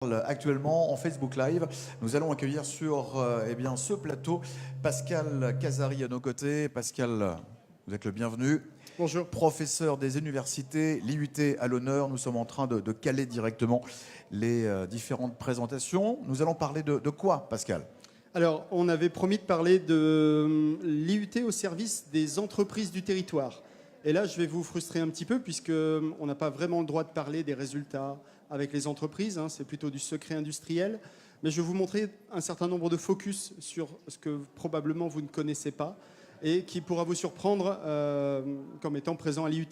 Actuellement en Facebook Live. Nous allons accueillir sur ce plateau Pascal Casari à nos côtés. Pascal, vous êtes le bienvenu. Bonjour. Professeur des universités, l'IUT à l'honneur. Nous sommes en train de caler directement les différentes présentations. Nous allons parler de quoi, Pascal? Alors, on avait promis de parler de l'IUT au service des entreprises du territoire. Et là, je vais vous frustrer un petit peu puisqu'on n'a pas vraiment le droit de parler des résultats avec les entreprises. C'est plutôt du secret industriel. Mais je vais vous montrer un certain nombre de focus sur ce que probablement vous ne connaissez pas et qui pourra vous surprendre comme étant présent à l'IUT.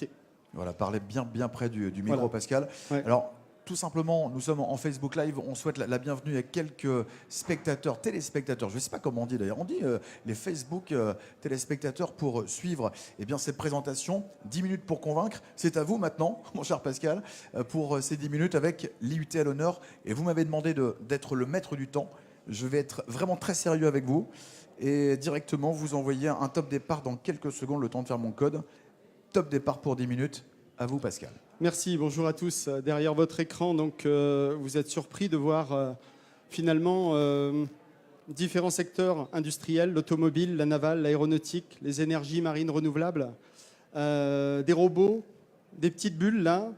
Voilà, parlez bien près du micro, Voilà. Pascal. Ouais. Alors, tout simplement, nous sommes en Facebook Live. On souhaite la bienvenue à quelques spectateurs, téléspectateurs. Je ne sais pas comment on dit d'ailleurs. On dit les Facebook téléspectateurs pour suivre cette présentation. 10 minutes pour convaincre. C'est à vous maintenant, mon cher Pascal, pour ces 10 minutes avec l'IUT à l'honneur. Et vous m'avez demandé d'être le maître du temps. Je vais être vraiment très sérieux avec vous. Et directement, vous envoyez un top départ dans quelques secondes, le temps de faire mon code. Top départ pour 10 minutes. À vous, Pascal. Merci, bonjour à tous. Derrière votre écran, donc, vous êtes surpris de voir finalement différents secteurs industriels, l'automobile, la navale, l'aéronautique, les énergies marines renouvelables, des robots, des petites bulles là,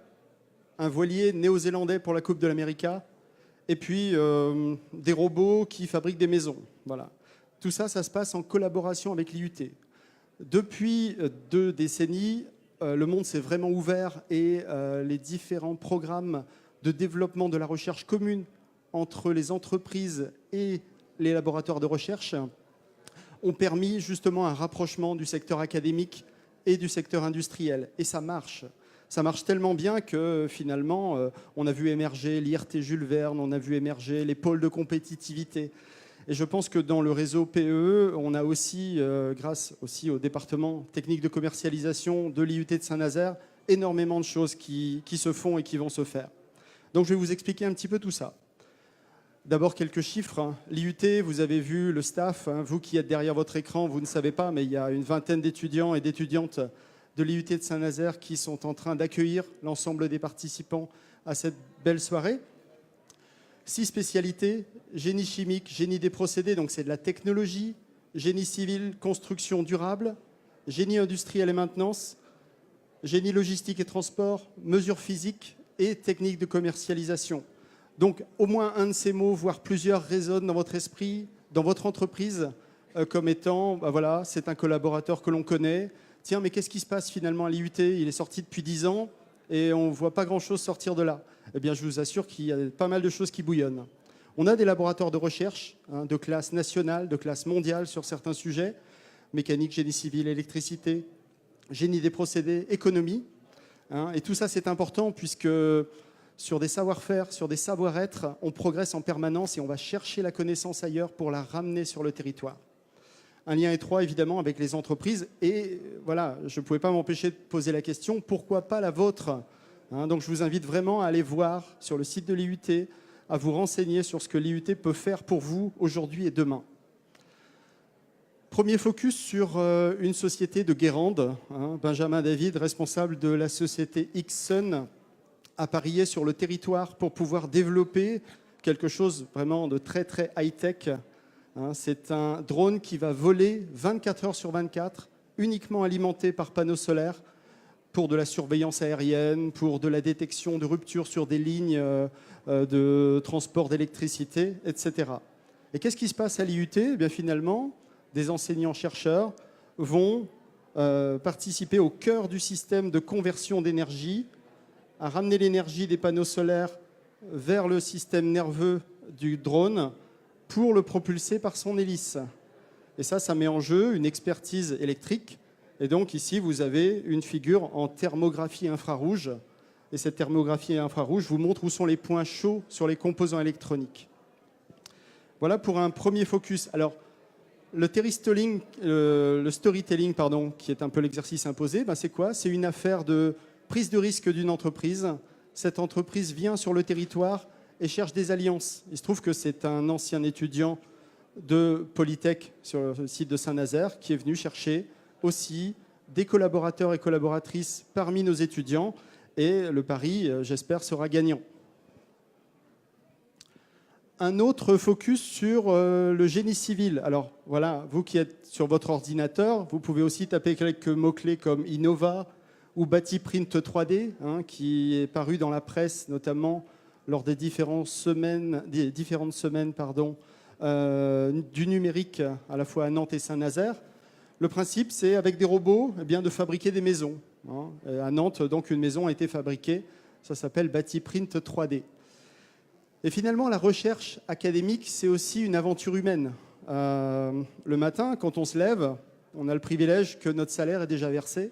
un voilier néo-zélandais pour la Coupe de l'Amérique, et puis des robots qui fabriquent des maisons. Voilà. Tout ça, ça se passe en collaboration avec l'IUT. Depuis 2 décennies, le monde s'est vraiment ouvert et les différents programmes de développement de la recherche commune entre les entreprises et les laboratoires de recherche ont permis justement un rapprochement du secteur académique et du secteur industriel. Et ça marche. Ça marche tellement bien que finalement, on a vu émerger l'IRT Jules Verne, on a vu émerger les pôles de compétitivité. Et je pense que dans le réseau PEE, on a aussi, grâce aussi au département technique de commercialisation de l'IUT de Saint-Nazaire, énormément de choses qui se font et qui vont se faire. Donc je vais vous expliquer un petit peu tout ça. D'abord quelques chiffres. L'IUT, vous avez vu le staff, vous qui êtes derrière votre écran, vous ne savez pas, mais il y a une vingtaine d'étudiants et d'étudiantes de l'IUT de Saint-Nazaire qui sont en train d'accueillir l'ensemble des participants à cette belle soirée. 6 spécialités, génie chimique, génie des procédés, donc c'est de la technologie, génie civil, construction durable, génie industriel et maintenance, génie logistique et transport, mesures physiques et techniques de commercialisation. Donc au moins un de ces mots, voire plusieurs, résonnent dans votre esprit, dans votre entreprise, comme étant, voilà, c'est un collaborateur que l'on connaît. Tiens, mais qu'est-ce qui se passe finalement à l'IUT? Il est sorti depuis 10 ans et on ne voit pas grand-chose sortir de là. Eh bien, je vous assure qu'il y a pas mal de choses qui bouillonnent. On a des laboratoires de recherche, de classe nationale, de classe mondiale sur certains sujets, mécanique, génie civil, électricité, génie des procédés, économie. Et tout ça, c'est important puisque sur des savoir-faire, sur des savoir-être, on progresse en permanence et on va chercher la connaissance ailleurs pour la ramener sur le territoire. Un lien étroit, évidemment, avec les entreprises. Et voilà, je ne pouvais pas m'empêcher de poser la question, pourquoi pas la vôtre? Donc je vous invite vraiment à aller voir sur le site de l'IUT, à vous renseigner sur ce que l'IUT peut faire pour vous aujourd'hui et demain. Premier focus sur une société de Guérande. Benjamin David, responsable de la société Ixon, a parié sur le territoire pour pouvoir développer quelque chose vraiment de très high-tech. C'est un drone qui va voler 24 heures sur 24, uniquement alimenté par panneaux solaires, pour de la surveillance aérienne, pour de la détection de ruptures sur des lignes de transport d'électricité, etc. Et qu'est-ce qui se passe à l'IUT? Eh bien, finalement, des enseignants-chercheurs vont participer au cœur du système de conversion d'énergie, à ramener l'énergie des panneaux solaires vers le système nerveux du drone pour le propulser par son hélice. Et ça met en jeu une expertise électrique. Et donc ici, vous avez une figure en thermographie infrarouge. Et cette thermographie infrarouge vous montre où sont les points chauds sur les composants électroniques. Voilà pour un premier focus. Alors, le storytelling, qui est un peu l'exercice imposé, c'est quoi? C'est une affaire de prise de risque d'une entreprise. Cette entreprise vient sur le territoire et cherche des alliances. Il se trouve que c'est un ancien étudiant de Polytech sur le site de Saint-Nazaire qui est venu chercher aussi des collaborateurs et collaboratrices parmi nos étudiants. Et le pari, j'espère, sera gagnant. Un autre focus sur le génie civil. Alors voilà, vous qui êtes sur votre ordinateur, vous pouvez aussi taper quelques mots-clés comme Innova ou Batiprint 3D, hein, qui est paru dans la presse, notamment lors des différentes semaines du numérique, à la fois à Nantes et Saint-Nazaire. Le principe, c'est avec des robots, eh bien, de fabriquer des maisons. Hein. À Nantes, donc, une maison a été fabriquée. Ça s'appelle Batiprint 3D. Et finalement, la recherche académique, c'est aussi une aventure humaine. Le matin, quand on se lève, on a le privilège que notre salaire est déjà versé,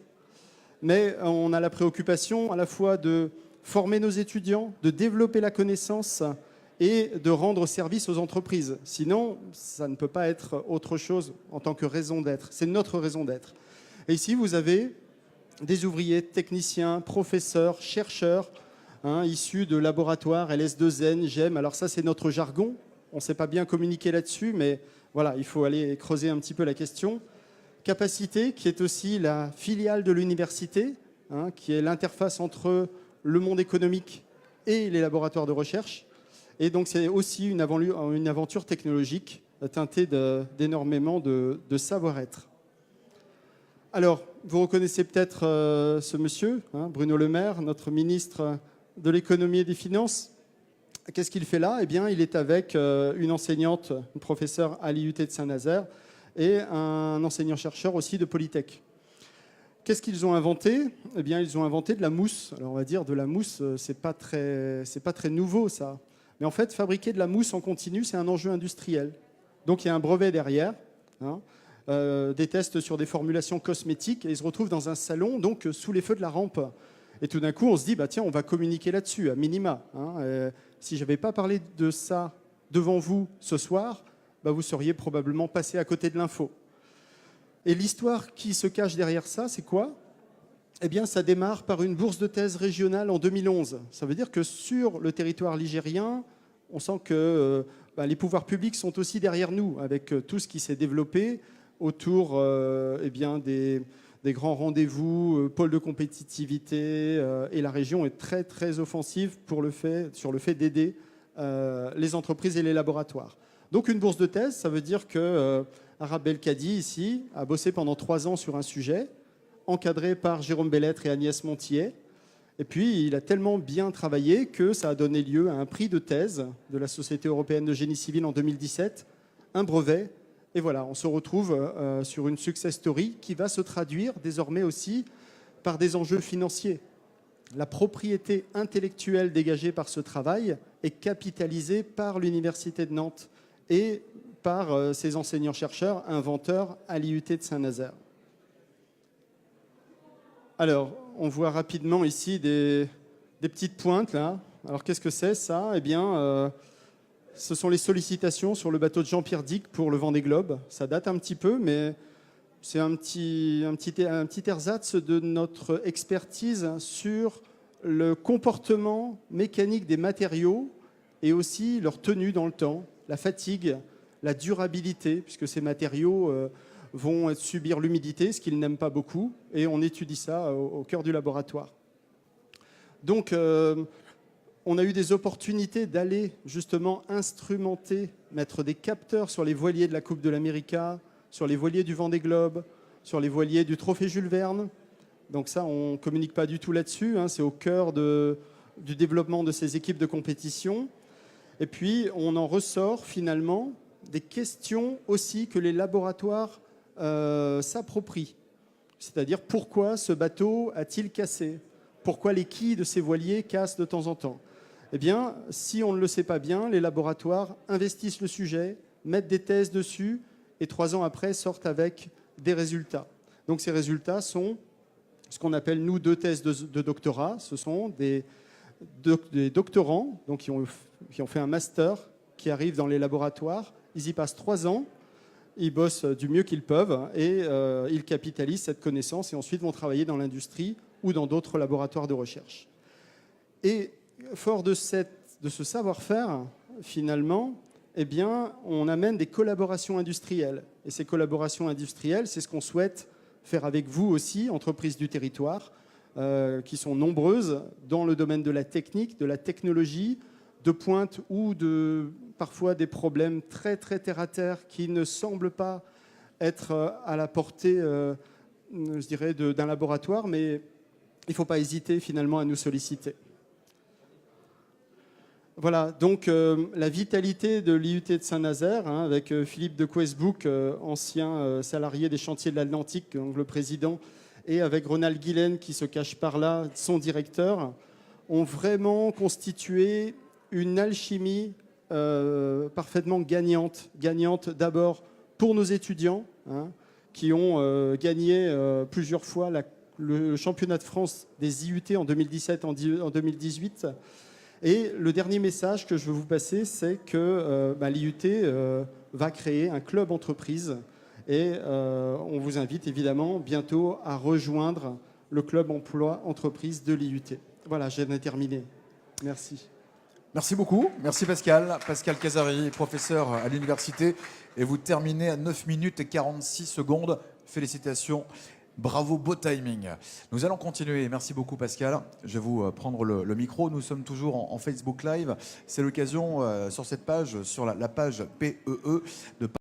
mais on a la préoccupation à la fois de former nos étudiants, de développer la connaissance et de rendre service aux entreprises. Sinon, ça ne peut pas être autre chose en tant que raison d'être. C'est notre raison d'être. Et ici, vous avez des ouvriers, techniciens, professeurs, chercheurs, issus de laboratoires LS2N, GEM. Alors ça, c'est notre jargon. On ne sait pas bien communiquer là-dessus, mais voilà, il faut aller creuser un petit peu la question. Capacité, qui est aussi la filiale de l'université, qui est l'interface entre le monde économique et les laboratoires de recherche. Et donc, c'est aussi une aventure technologique teintée d'énormément de savoir-être. Alors, vous reconnaissez peut-être ce monsieur, Bruno Le Maire, notre ministre de l'économie et des finances. Qu'est-ce qu'il fait là? Eh bien, il est avec une enseignante, une professeure à l'IUT de Saint-Nazaire et un enseignant-chercheur aussi de Polytech. Qu'est-ce qu'ils ont inventé? Eh bien, ils ont inventé de la mousse. Alors, on va dire de la mousse, c'est pas très nouveau, ça. Mais en fait, fabriquer de la mousse en continu, c'est un enjeu industriel. Donc, il y a un brevet derrière, des tests sur des formulations cosmétiques, et ils se retrouvent dans un salon, donc sous les feux de la rampe. Et tout d'un coup, on se dit, bah, tiens, on va communiquer là-dessus, à minima. Si je n'avais pas parlé de ça devant vous ce soir, bah, vous seriez probablement passé à côté de l'info. Et l'histoire qui se cache derrière ça, c'est quoi? Eh bien, ça démarre par une bourse de thèse régionale en 2011. Ça veut dire que sur le territoire ligérien, on sent que les pouvoirs publics sont aussi derrière nous, avec tout ce qui s'est développé autour des grands rendez-vous, pôles de compétitivité, et la région est très, très offensive sur le fait d'aider les entreprises et les laboratoires. Donc une bourse de thèse, ça veut dire que Arab Belkadi, ici, a bossé pendant 3 ans sur un sujet, encadré par Jérôme Bellettre et Agnès Montillet. Et puis, il a tellement bien travaillé que ça a donné lieu à un prix de thèse de la Société européenne de génie civil en 2017, un brevet. Et voilà, on se retrouve sur une success story qui va se traduire désormais aussi par des enjeux financiers. La propriété intellectuelle dégagée par ce travail est capitalisée par l'Université de Nantes et par ses enseignants-chercheurs, inventeurs à l'IUT de Saint-Nazaire. Alors, on voit rapidement ici des petites pointes, là. Alors, qu'est-ce que c'est, ça? Eh bien, ce sont les sollicitations sur le bateau de Jean-Pierre Dick pour le Vendée Globe. Ça date un petit peu, mais c'est un petit ersatz de notre expertise sur le comportement mécanique des matériaux et aussi leur tenue dans le temps, la fatigue, la durabilité, puisque ces matériaux vont subir l'humidité, ce qu'ils n'aiment pas beaucoup, et on étudie ça au cœur du laboratoire. Donc, on a eu des opportunités d'aller justement instrumenter, mettre des capteurs sur les voiliers de la Coupe de l'América, sur les voiliers du Vendée Globe, sur les voiliers du Trophée Jules Verne. Donc ça, on ne communique pas du tout là-dessus, c'est au cœur du développement de ces équipes de compétition. Et puis, on en ressort finalement des questions aussi que les laboratoires s'approprient. C'est-à-dire, pourquoi ce bateau a-t-il cassé? Pourquoi les quilles de ces voiliers cassent de temps en temps? Eh bien, si on ne le sait pas bien, les laboratoires investissent le sujet, mettent des thèses dessus, et 3 ans après, sortent avec des résultats. Donc ces résultats sont ce qu'on appelle, nous, 2 thèses de doctorat. Ce sont des doctorants donc, qui ont fait un master, qui arrivent dans les laboratoires. Ils y passent 3 ans, ils bossent du mieux qu'ils peuvent, et ils capitalisent cette connaissance, et ensuite vont travailler dans l'industrie ou dans d'autres laboratoires de recherche. Et fort de ce savoir-faire, finalement, eh bien, on amène des collaborations industrielles. Et ces collaborations industrielles, c'est ce qu'on souhaite faire avec vous aussi, entreprises du territoire, qui sont nombreuses dans le domaine de la technique, de la technologie, de pointe ou de parfois des problèmes très très terre à terre qui ne semblent pas être à la portée, je dirais, d'un laboratoire, mais il ne faut pas hésiter finalement à nous solliciter. Voilà, donc la vitalité de l'IUT de Saint-Nazaire, hein, avec Philippe de Coesbouc, ancien salarié des chantiers de l'Atlantique, donc le président, et avec Ronald Guilaine qui se cache par là, son directeur, ont vraiment constitué une alchimie parfaitement gagnante. Gagnante d'abord pour nos étudiants, hein, qui ont gagné plusieurs fois le championnat de France des IUT en 2017, en 2018. Et le dernier message que je veux vous passer, c'est que l'IUT va créer un club entreprise et on vous invite évidemment bientôt à rejoindre le club emploi entreprise de l'IUT. Voilà, j'en ai terminé. Merci. Merci beaucoup. Merci Pascal. Pascal Casari, professeur à l'université. Et vous terminez à 9 minutes et 46 secondes. Félicitations. Bravo, beau timing. Nous allons continuer. Merci beaucoup Pascal. Je vais vous prendre le micro. Nous sommes toujours en Facebook Live. C'est l'occasion sur cette page, sur la page PEE, de